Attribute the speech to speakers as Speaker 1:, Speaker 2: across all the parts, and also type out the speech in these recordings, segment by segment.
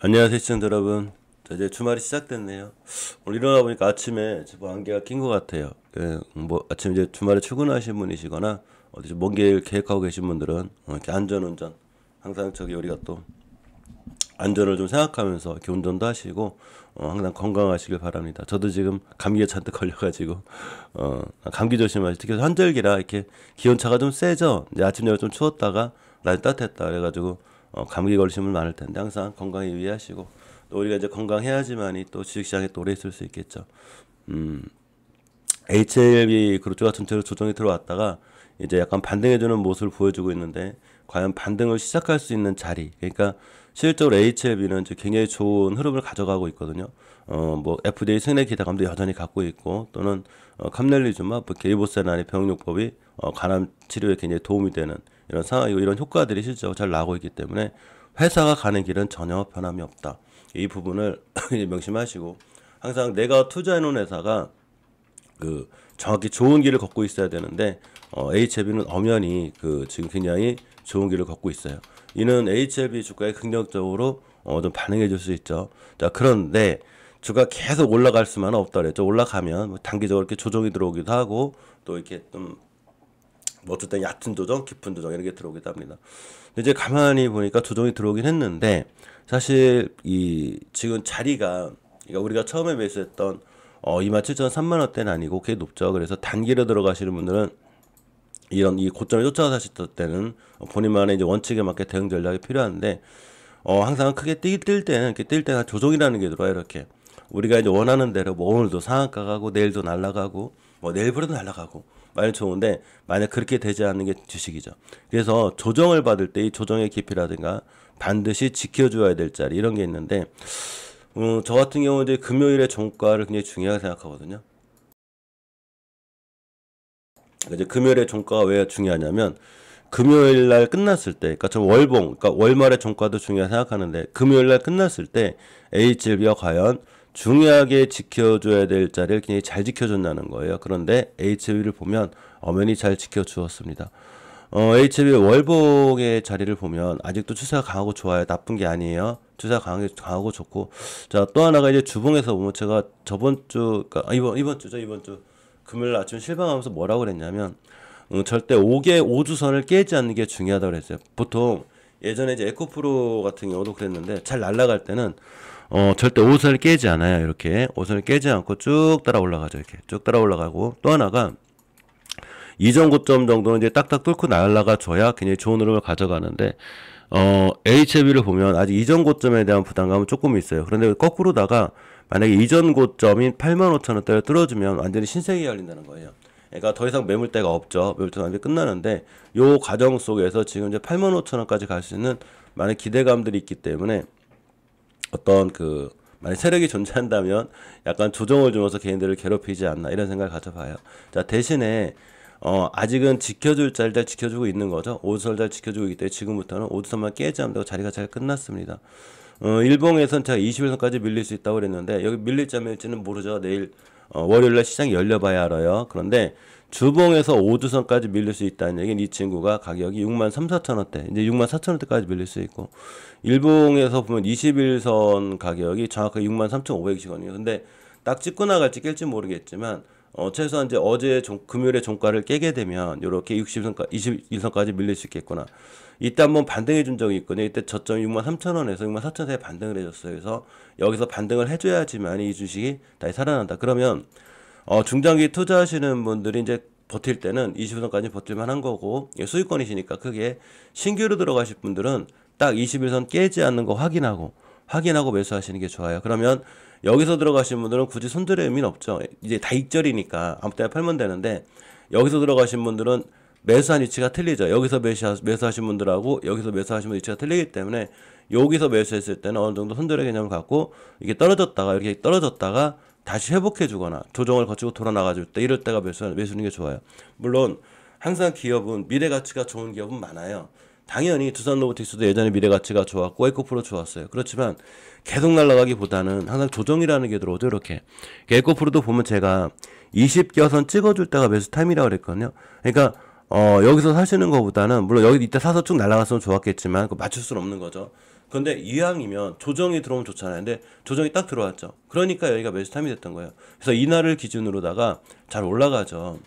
Speaker 1: 안녕하세요, 시청자 여러분. 자, 이제 주말이 시작됐네요. 오늘 일어나 보니까 아침에 뭐 안개가 낀 것 같아요. 뭐 아침 이제 주말에 출근하신 분이시거나 어디 좀 먼 길 계획하고 계신 분들은 이렇게 안전운전 항상 저기 우리가 또 안전을 좀 생각하면서 이렇게 운전도 하시고 항상 건강하시길 바랍니다. 저도 지금 감기에 잔뜩 걸려가지고 감기 조심하시고 특히 환절기라 이렇게 기온차가 좀 세죠. 이제 아침 저녁 좀 추웠다가 날이 따뜻했다 그래가지고 감기 걸리신 분 많을 텐데 항상 건강에 유의하시고 또 우리가 이제 건강해야지만이 또 주식시장에 또 오래 있을 수 있겠죠. HLB 그룹주가 전체로 조정이 들어왔다가 이제 약간 반등해주는 모습을 보여주고 있는데 과연 반등을 시작할 수 있는 자리 그러니까 실질적으로 HLB는 굉장히 좋은 흐름을 가져가고 있거든요. 뭐 FDA 승인의 기대감도 여전히 갖고 있고 또는 캄넬리주마, 뭐 게이보세나리 병용요법이 간암 치료에 굉장히 도움이 되는 이런 상황이고 이런 효과들이 실제로 잘 나오고 있기 때문에 회사가 가는 길은 전혀 변함이 없다. 이 부분을 명심하시고 항상 내가 투자해놓은 회사가 그 정확히 좋은 길을 걷고 있어야 되는데 HLB는 엄연히 지금 굉장히 좋은 길을 걷고 있어요. 이는 HLB 주가에 긍정적으로 좀 반응해 줄 수 있죠. 자, 그런데 주가 계속 올라갈 수만은 없다 그랬죠. 올라가면 뭐 단기적으로 이렇게 조정이 들어오기도 하고 또 이렇게 좀 뭐 어떨 땐 얕은 조정, 깊은 조정 이런 게 들어오기도 합니다. 근데 이제 가만히 보니까 조정이 들어오긴 했는데 사실 이 지금 자리가 그러니까 우리가 처음에 매수했던 27,000원, 3만 원대는 아니고 꽤 높죠. 그래서 단기로 들어가시는 분들은 이런 이 고점에 쫓아가서 하실 때는 본인만의 이제 원칙에 맞게 대응 전략이 필요한데 항상 크게 뛸 때는 이렇게 뛸 때는 조정이라는 게 들어와요. 이렇게 우리가 이제 원하는 대로 뭐 오늘도 상한가 가고 내일도 날아가고 뭐 내일부터도 날아가고 많이 좋은데 만약 그렇게 되지 않는 게 주식이죠. 그래서 조정을 받을 때 이 조정의 깊이라든가 반드시 지켜줘야 될 자리 이런 게 있는데 저 같은 경우는 이제 금요일에 종가를 굉장히 중요하게 생각하거든요. 그러니까 이제 금요일에 종가가 왜 중요하냐면 금요일 날 끝났을 때, 그러니까 저 월봉, 그러니까 월말의 종가도 중요하게 생각하는데 금요일 날 끝났을 때 HLB가 과연 중요하게 지켜줘야 될 자리를 굉장히 잘 지켜줬다는 거예요. 그런데 HLB를 보면 엄연히 잘 지켜주었습니다. HLB 월봉의 자리를 보면 아직도 추세가 강하고 좋아요. 나쁜 게 아니에요. 추세가 강하고 좋고. 자, 또 하나가 이제 주봉에서 보면 제가 저번 주, 그러니까 이번 주죠. 이번 주 금요일 아침 실방하면서 뭐라고 그랬냐면 절대 5주선을 깨지 않는 게 중요하다고 그랬어요. 보통 예전에 이제 에코프로 같은 경우도 그랬는데 잘 날아갈 때는 절대 5선을 깨지 않아요. 이렇게 5선을 깨지 않고 쭉 따라 올라가죠. 이렇게 쭉 따라 올라가고 또 하나가 이전 고점 정도는 이제 딱딱 뚫고 날아가 줘야 굉장히 좋은 흐름을 가져가는데 HLB를 보면 아직 이전 고점에 대한 부담감은 조금 있어요. 그런데 거꾸로다가 만약에 이전 고점인 85,000원대를 뚫어주면 완전히 신세계가 열린다는 거예요. 그러니까 더 이상 매물대가 없죠. 매물대가 완전히 끝나는데 요 과정 속에서 지금 이제 85,000원까지 갈 수 있는 많은 기대감들이 있기 때문에 어떤 만약 세력이 존재한다면 약간 조정을 주면서 개인들을 괴롭히지 않나 이런 생각을 가져봐요. 자, 대신에 아직은 지켜줄 자리를 잘 지켜주고 있는 거죠. 오드선을 잘 지켜주고 있기 때문에 지금부터는 오드선만 깨지 않는다고 자리가 잘 끝났습니다. 일봉에선 제가 21선까지 밀릴 수 있다고 그랬는데 여기 밀릴지 안 밀릴지는 모르죠. 내일 월요일날 시장이 열려봐야 알아요. 그런데 주봉에서 5주선까지 밀릴 수 있다는 얘기는 이 친구가 가격이 6만 3, 4천 원대 이제 6만 4천 원대까지 밀릴 수 있고 일봉에서 보면 21선 가격이 정확하게 6만 3,500원이에요. 근데 딱 찍고 나갈지 깰지 모르겠지만 최소한 이제 어제 금요일에 종가를 깨게 되면 요렇게 60선까지 21선까지 밀릴 수 있겠구나. 이때 한번 반등해 준 적이 있거든요. 이때 저점이 6만 3천 원에서 6만 4천 원에 반등을 해줬어요. 그래서 여기서 반등을 해줘야지만 이 주식이 다시 살아난다. 그러면 중장기 투자하시는 분들이 이제 버틸 때는 20선까지 버틸만 한 거고 수익권이시니까 크게 신규로 들어가실 분들은 딱 21선 깨지 않는 거 확인하고 매수하시는 게 좋아요. 그러면 여기서 들어가신 분들은 굳이 손절의 의미는 없죠. 이제 다 익절이니까 아무 때나 팔면 되는데 여기서 들어가신 분들은 매수한 위치가 틀리죠. 여기서 매수하신 분들하고 여기서 매수하신 분 위치가 틀리기 때문에 여기서 매수했을 때는 어느 정도 손절의 개념을 갖고 이게 이렇게 떨어졌다가 다시 회복해 주거나 조정을 거치고 돌아 나가줄 때 이럴 때가 매수하는 게 좋아요. 물론 항상 기업은 미래 가치가 좋은 기업은 많아요. 당연히 두산로보틱스도 예전에 미래 가치가 좋았고 에코프로 좋았어요. 그렇지만 계속 날아가기보다는 항상 조정이라는 게 들어오죠. 이렇게 에코프로도 보면 제가 20개선 찍어줄 때가 매수 타임이라고 그랬거든요. 그러니까 여기서 사시는 것보다는 물론 여기 이때 사서 쭉 날아갔으면 좋았겠지만 맞출 수는 없는 거죠. 근데 이왕이면 조정이 들어오면 좋잖아요. 근데 조정이 딱 들어왔죠. 그러니까 여기가 매수 타임이 됐던 거예요. 그래서 이날을 기준으로다가 잘 올라가죠.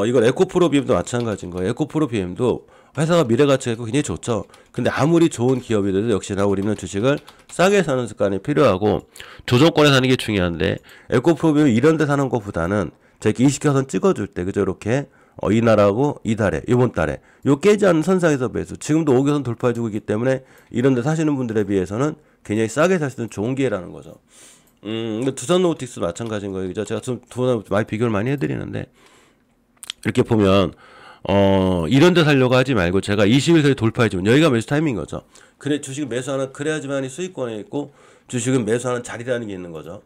Speaker 1: 이건 에코프로 BM도 마찬가지인 거예요. 에코프로 BM도 회사가 미래가치가 있고 굉장히 좋죠. 근데 아무리 좋은 기업이라도 역시나 우리는 주식을 싸게 사는 습관이 필요하고 조정권에 사는 게 중요한데 에코프로 BM 이런 데 사는 것보다는 저렇게 20개선 찍어줄 때 그죠? 이렇게 이날하고 이달에 이번 달에 요 깨지 않는 선상에서 매수 지금도 5개선 돌파해주고 있기 때문에 이런 데 사시는 분들에 비해서는 굉장히 싸게 살 수 있는 좋은 기회라는 거죠. 근데 두산 로보틱스도 마찬가지인 거예요. 그죠? 제가 두 분 많이 비교를 많이 해드리는데 이렇게 보면 이런 데 살려고 하지 말고 제가 20일선에 돌파해주면 여기가 매수 타이밍인 거죠. 그래 주식을 매수하는 그래야지만이 수익권에 있고 주식은 매수하는 자리라는 게 있는 거죠.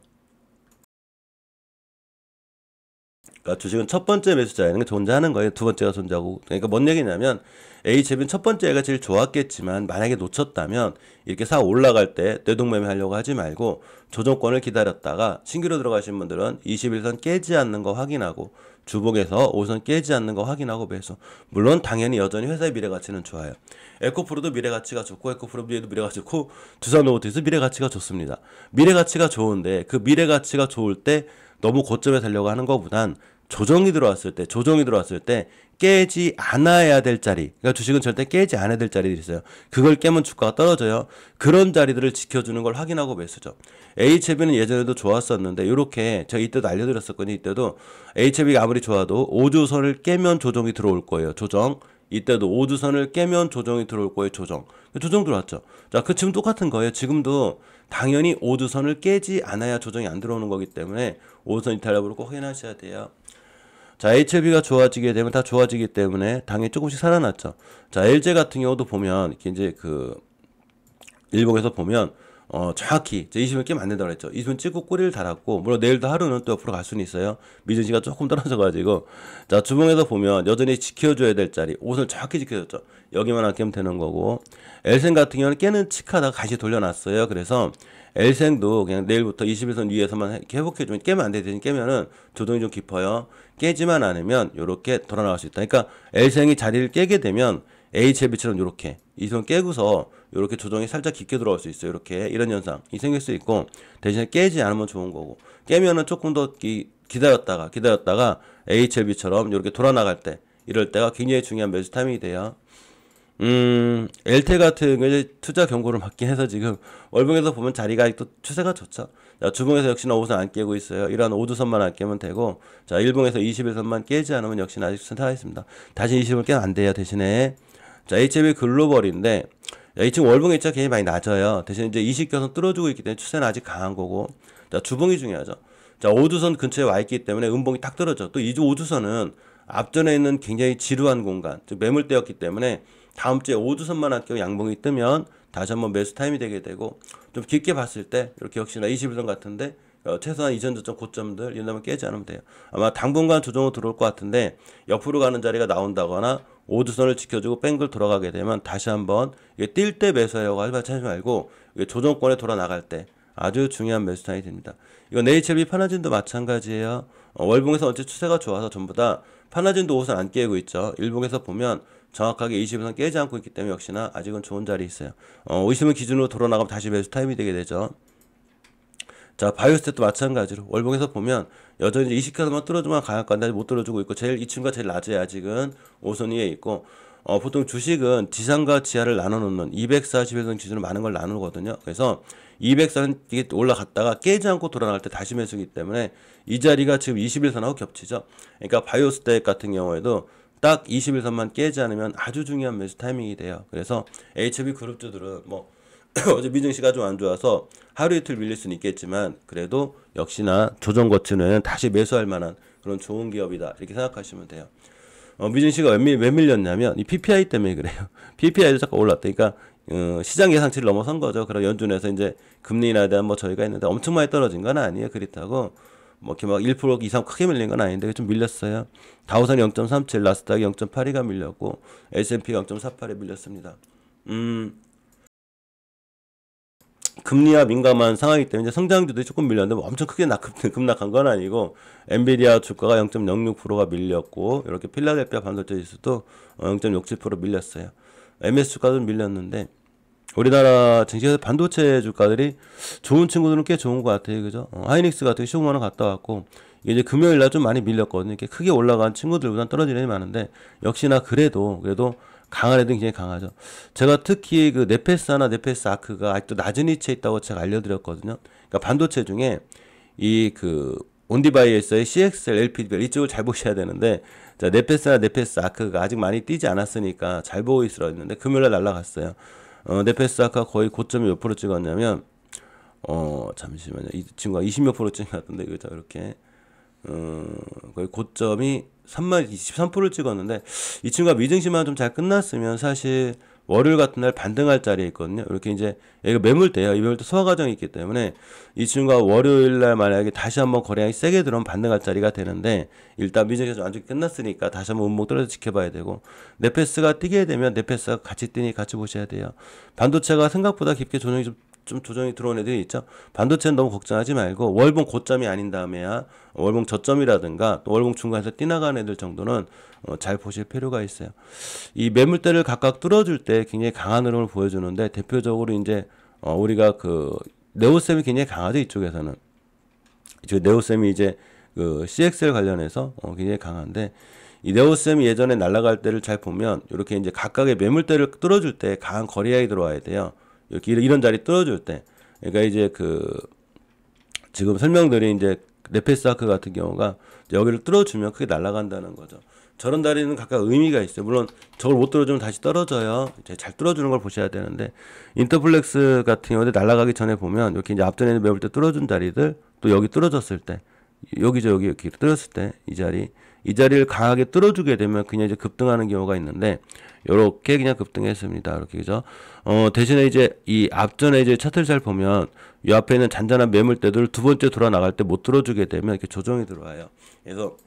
Speaker 1: 그러니까 주식은 첫 번째 매수자라는 게 존재하는 거예요. 두 번째가 존재하고. 그러니까 뭔 얘기냐면 H앱은 첫 번째가 제일 좋았겠지만 만약에 놓쳤다면 이렇게 사 올라갈 때 뇌동매매 하려고 하지 말고 조정권을 기다렸다가 신규로 들어가신 분들은 21선 깨지 않는 거 확인하고 주봉에서 5선 깨지 않는 거 확인하고 매수. 물론 당연히 여전히 회사의 미래가치는 좋아요. 에코프로도 미래가치가 좋고 에코프로도 미래가치 좋고 두산로보틱스 미래가치가 좋습니다. 미래가치가 좋은데 그 미래가치가 좋을 때 너무 고점에 살려고 하는 것보단 조정이 들어왔을 때 깨지 않아야 될 자리, 그러니까 주식은 절대 깨지 않아야 될 자리들이 있어요. 그걸 깨면 주가가 떨어져요. 그런 자리들을 지켜주는 걸 확인하고 매수죠. HB는 예전에도 좋았었는데 이렇게 제가 이때도 알려드렸었거든요. 이때도 HB가 아무리 좋아도 5주선을 깨면 조정이 들어올 거예요. 조정. 이때도 5주선을 깨면 조정이 들어올 거예요. 조정 들어왔죠. 자, 그 지금 똑같은 거예요. 지금도 당연히 5주선을 깨지 않아야 조정이 안 들어오는 거기 때문에 5주선 이탈협을 꼭 확인하셔야 돼요. 자, HLB가 좋아지게 되면 다 좋아지기 때문에 당연히 조금씩 살아났죠. 자, LG 같은 경우도 보면 이제 그 일봉에서 보면 정확히 20분 깨면 안 된다고 그랬죠. 20분 찍고 꼬리를 달았고 물론 내일도 하루는 또 옆으로 갈 수는 있어요. 미증시가 조금 떨어져가지고 자, 주봉에서 보면 여전히 지켜줘야 될 자리 옷을 정확히 지켜줬죠. 여기만 안 깨면 되는 거고 엘생 같은 경우는 깨는 칙하다가 다시 돌려놨어요. 그래서 엘생도 그냥 내일부터 21선 위에서만 이렇게 회복해주면 깨면 안 돼. 대신 깨면은 조정이 좀 깊어요. 깨지만 않으면 이렇게 돌아나갈 수 있다. 그러니까 엘생이 자리를 깨게 되면 HLB처럼 이렇게 이선 깨고서 이렇게 조정이 살짝 깊게 들어갈 수 있어요. 이렇게 이런 현상이 생길 수 있고 대신에 깨지 않으면 좋은 거고 깨면은 조금 더 기다렸다가 HLB처럼 이렇게 돌아나갈 때 이럴 때가 굉장히 중요한 매수 타이밍이 돼요. 엘테 같은 경우에 투자 경고를 받긴 해서 지금 월봉에서 보면 자리가 또 추세가 좋죠. 자, 주봉에서 역시나 5선 안 깨고 있어요. 이러한 5주선만 안 깨면 되고 자, 일봉에서 21선만 깨지 않으면 역시나 아직 선택하 있습니다. 다시 20을 깨면 안 돼요. 대신에 자, HB 글로벌인데 이 지금 월봉 일자 굉장히 많이 낮아요. 대신 이제 20개선 뚫어주고 있기 때문에 추세는 아직 강한 거고 자, 주봉이 중요하죠. 자, 5주선 근처에 와 있기 때문에 음봉이 딱 떨어져. 또 5주선은 앞전에 있는 굉장히 지루한 공간, 즉 매물대였기 때문에 다음 주에 5주선만 안 깨고 양봉이 뜨면 다시 한번 매수 타임이 되게 되고 좀 깊게 봤을 때 이렇게 역시나 21선 같은데 최소한 이전 저점 고점들 이런 다음에 깨지 않으면 돼요. 아마 당분간 조정으로 들어올 것 같은데 옆으로 가는 자리가 나온다거나 5주선을 지켜주고 뺑글 돌아가게 되면 다시 한번 뛸 때 매수하려고 하지 말고 조정권에 돌아 나갈 때 아주 중요한 매수 타임이 됩니다. 이건 HLB 파나진도 마찬가지예요. 월봉에서 어째 추세가 좋아서 전부 다 파나진도 5선 안 깨고 있죠. 일봉에서 보면 정확하게 20선 깨지 않고 있기 때문에 역시나 아직은 좋은 자리에 있어요. 50선 기준으로 돌아나가면 다시 매수 타임이 되게 되죠. 자, 바이오스텝도 마찬가지로 월봉에서 보면 여전히 20개선만 뚫어주면 강할 건데 못 뚫어주고 있고 제일 이 친구가 제일 낮아요. 아직은 5선 위에 있고 보통 주식은 지상과 지하를 나눠놓는 241선 기준으로 많은 걸 나누거든요. 그래서 200선 올라갔다가 깨지 않고 돌아나갈 때 다시 매수기 때문에 이 자리가 지금 21선하고 겹치죠. 그러니까 바이오스텝 같은 경우에도 딱 21선만 깨지 않으면 아주 중요한 매수 타이밍이 돼요. 그래서 HB 그룹주들은 뭐 어제 미증시가 좀 안 좋아서 하루 이틀 밀릴 수는 있겠지만 그래도 역시나 조정 거친 후에는 다시 매수할 만한 그런 좋은 기업이다 이렇게 생각하시면 돼요. 미증시가 왜 밀렸냐면 이 PPI 때문에 그래요. PPI도 잠깐 올랐다. 그러니까 시장 예상치를 넘어선 거죠. 그럼 연준에서 이제 금리 인하에 대한 뭐 저희가 있는데 엄청 많이 떨어진 건 아니에요. 그렇다고 뭐 이렇게 막 1% 이상 크게 밀린 건 아닌데 좀 밀렸어요. 다우선 0.37, 나스닥이 0.82가 밀렸고 S&P가 0.48에 밀렸습니다. 금리와 민감한 상황이기 때문에 이제 성장주들이 조금 밀렸는데 뭐 엄청 크게 급락한 건 아니고 엔비디아 주가가 0.06%가 밀렸고 이렇게 필라델피아 반도체 지수도 0.67% 밀렸어요. MS 주가도 밀렸는데 우리나라 증시에서 반도체 주가들이 좋은 친구들은 꽤 좋은 것 같아요. 그죠? 하이닉스 같은 게 15만 원 갔다 왔고, 이게 이제 금요일 날 좀 많이 밀렸거든요. 이렇게 크게 올라간 친구들보다 떨어지는 게 많은데, 역시나 그래도 강한 애들은 굉장히 강하죠. 제가 특히 그 네페스나 네페스 아크가 아직도 낮은 위치에 있다고 제가 알려드렸거든요. 그러니까 반도체 중에 이 그 온디바이에서의 CXL, LPD별 이쪽을 잘 보셔야 되는데, 자, 네페스나 네페스 아크가 아직 많이 뛰지 않았으니까 잘 보고 있으라 했는데 금요일날 날라갔어요. 네페스 아크가 거의 고점이 몇 프로 찍었냐면, 잠시만요. 이 친구가 20 몇 프로 찍었던데, 그죠? 이렇게. 거의 고점이 23%를 찍었는데, 이 친구가 미증시만 좀 잘 끝났으면 사실 월요일 같은 날 반등할 자리에 있거든요. 이렇게 이제 얘가 매물대요. 이 매물대 소화 과정이 있기 때문에 이 친구가 월요일 날 만약에 다시 한번 거래량이 세게 들어오면 반등할 자리가 되는데, 일단 미증시가 좀 안 좋게 끝났으니까 다시 한번 음목 떨어져 지켜봐야 되고, 네페스가 뛰게 되면 네페스가 같이 뛰니 같이 보셔야 돼요. 반도체가 생각보다 깊게 좀 조정이 들어온 애들이 있죠. 반도체는 너무 걱정하지 말고 월봉 고점이 아닌 다음에야 월봉 저점이라든가 또 월봉 중간에서 뛰나가는 애들 정도는 잘 보실 필요가 있어요. 이 매물대를 각각 뚫어줄 때 굉장히 강한 흐름을 보여주는데, 대표적으로 이제 우리가 그 네오셈이 굉장히 강하죠. 이쪽에서는 네오셈이 이제 그 CXL 관련해서 굉장히 강한데, 이 네오셈이 예전에 날아갈 때를 잘 보면 이렇게 이제 각각의 매물대를 뚫어줄 때 강한 거래량이 들어와야 돼요. 이렇게 이런 자리 뚫어줄 때, 그러니까 이제 그 지금 설명드린 이제 네페스아크 같은 경우가 여기를 뚫어주면 크게 날아간다는 거죠. 저런 자리는 각각 의미가 있어요. 물론 저걸 못 뚫어주면 다시 떨어져요. 이제 잘 뚫어주는 걸 보셔야 되는데, 인터플렉스 같은 경우에 날아가기 전에 보면 이렇게 이제 앞전에 매물 때 뚫어준 자리들, 또 여기 뚫어졌을 때, 여기 이렇게 뚫었을 때 이 자리를 강하게 뚫어주게 되면 그냥 이제 급등하는 경우가 있는데, 요렇게 그냥 급등했습니다. 이렇게, 그죠? 대신에 이제 이 앞전에 이제 차트를 잘 보면 이 앞에 있는 잔잔한 매물대들 두 번째 돌아 나갈 때 못 뚫어주게 되면 이렇게 조정이 들어와요. 그래서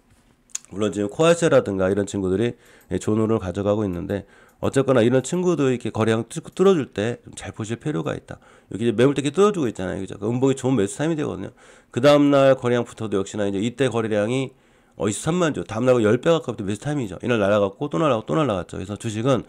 Speaker 1: 물론 지금 코아시라든가 이런 친구들이 좋은 흐름을 가져가고 있는데, 어쨌거나 이런 친구들 이렇게 거래량 뚫어줄 때 잘 보실 필요가 있다. 여기 이제 매물대 이렇게 뚫어주고 있잖아요. 그죠? 그 음봉이 좋은 매수 타임이 되거든요. 그 다음날 거래량 붙어도 역시나 이제 이때 거래량이 23만 주, 다음날 10배 가까이 매수 타임이죠. 이날 날아갔고 또 날아가고 또 날아갔죠. 그래서 주식은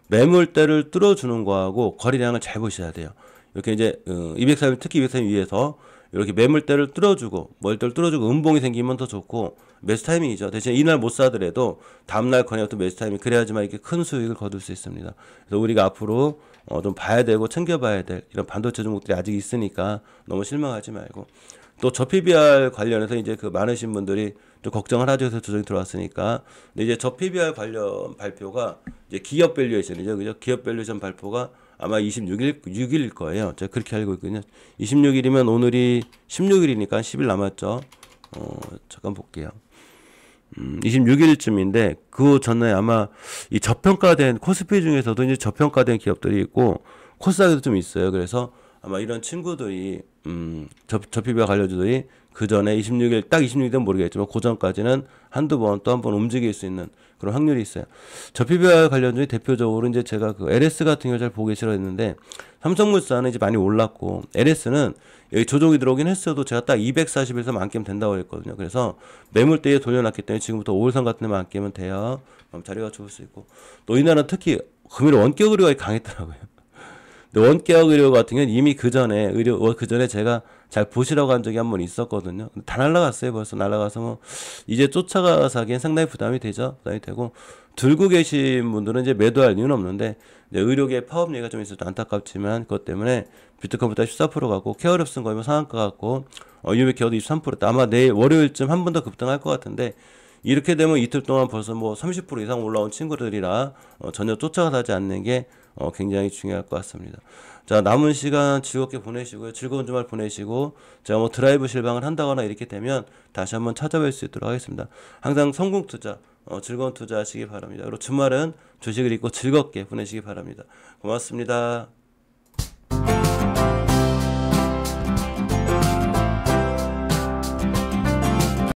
Speaker 1: 매물대를 뚫어주는 거하고 거래량을 잘 보셔야 돼요. 이렇게 이제 230, 특히 230 위에서 이렇게 매물대를 뚫어주고 멀대를 뚫어주고 음봉이 생기면 더 좋고 매수 타이밍이죠. 대신 이날 못 사더라도 다음날 거래량 또 매수 타이밍, 그래야지만 이렇게 큰 수익을 거둘 수 있습니다. 그래서 우리가 앞으로 좀 봐야 되고 챙겨봐야 될 이런 반도체 종목들이 아직 있으니까 너무 실망하지 말고, 또 저 PBR 관련해서 이제 그 많으신 분들이 좀 걱정을 하죠. 그래서 조정이 들어왔으니까. 근데 이제 저 PBR 관련 발표가 이제 기업 밸류에이션이죠. 그죠? 기업 밸류에이션 발표가 아마 6일일 거예요. 제가 그렇게 알고 있거든요. 26일이면 오늘이 16일이니까 10일 남았죠. 잠깐 볼게요. 26일쯤인데 그 전에 아마 이 저평가된 코스피 중에서도 이제 저평가된 기업들이 있고 코스닥에도 좀 있어요. 그래서 아마 이런 친구들이 저 PBR 관련주들이 그 전에 26일 딱 26일은 모르겠지만 그 전까지는 한두 번 또 한 번 움직일 수 있는 그런 확률이 있어요. 저 PBR 관련주의 대표적으로 이제 제가 그 LS 같은 경우 잘 보기 싫어했는데, 삼성물산은 이제 많이 올랐고 LS는 여기 조정이 들어오긴 했어도 제가 딱 240에서 만 깨면 된다고 했거든요. 그래서 매물대에 돌려놨기 때문에 지금부터 5일선 같은 데만 깨면 돼요. 그럼 자리가 좋을 수 있고, 또 이날은 특히 금요일 원격 의료가 강했더라고요. 근데 원격 의료 같은 경우는 이미 그 전에 제가 잘 보시라고 한 적이 한 번 있었거든요. 다 날라갔어요. 벌써 날라가서 뭐 이제 쫓아가서 하기엔 상당히 부담이 되죠. 부담이 되고, 들고 계신 분들은 이제 매도할 이유는 없는데, 이제 의료계 파업 얘기가 좀 있어서 안타깝지만 그것 때문에 비트컴부터 14% 가고 케어랩스는 거의 뭐 상한가 같고 유미케어도 23%. 아마 내일 월요일쯤 한 번 더 급등할 것 같은데, 이렇게 되면 이틀 동안 벌써 뭐 30% 이상 올라온 친구들이라 전혀 쫓아가지 하지 않는 게 굉장히 중요할 것 같습니다. 자, 남은 시간 즐겁게 보내시고요. 즐거운 주말 보내시고, 제가 뭐 드라이브 실방을 한다거나 이렇게 되면 다시 한번 찾아뵐 수 있도록 하겠습니다. 항상 성공 투자, 즐거운 투자 하시기 바랍니다. 그리고 주말은 주식을 잊고 즐겁게 보내시기 바랍니다. 고맙습니다.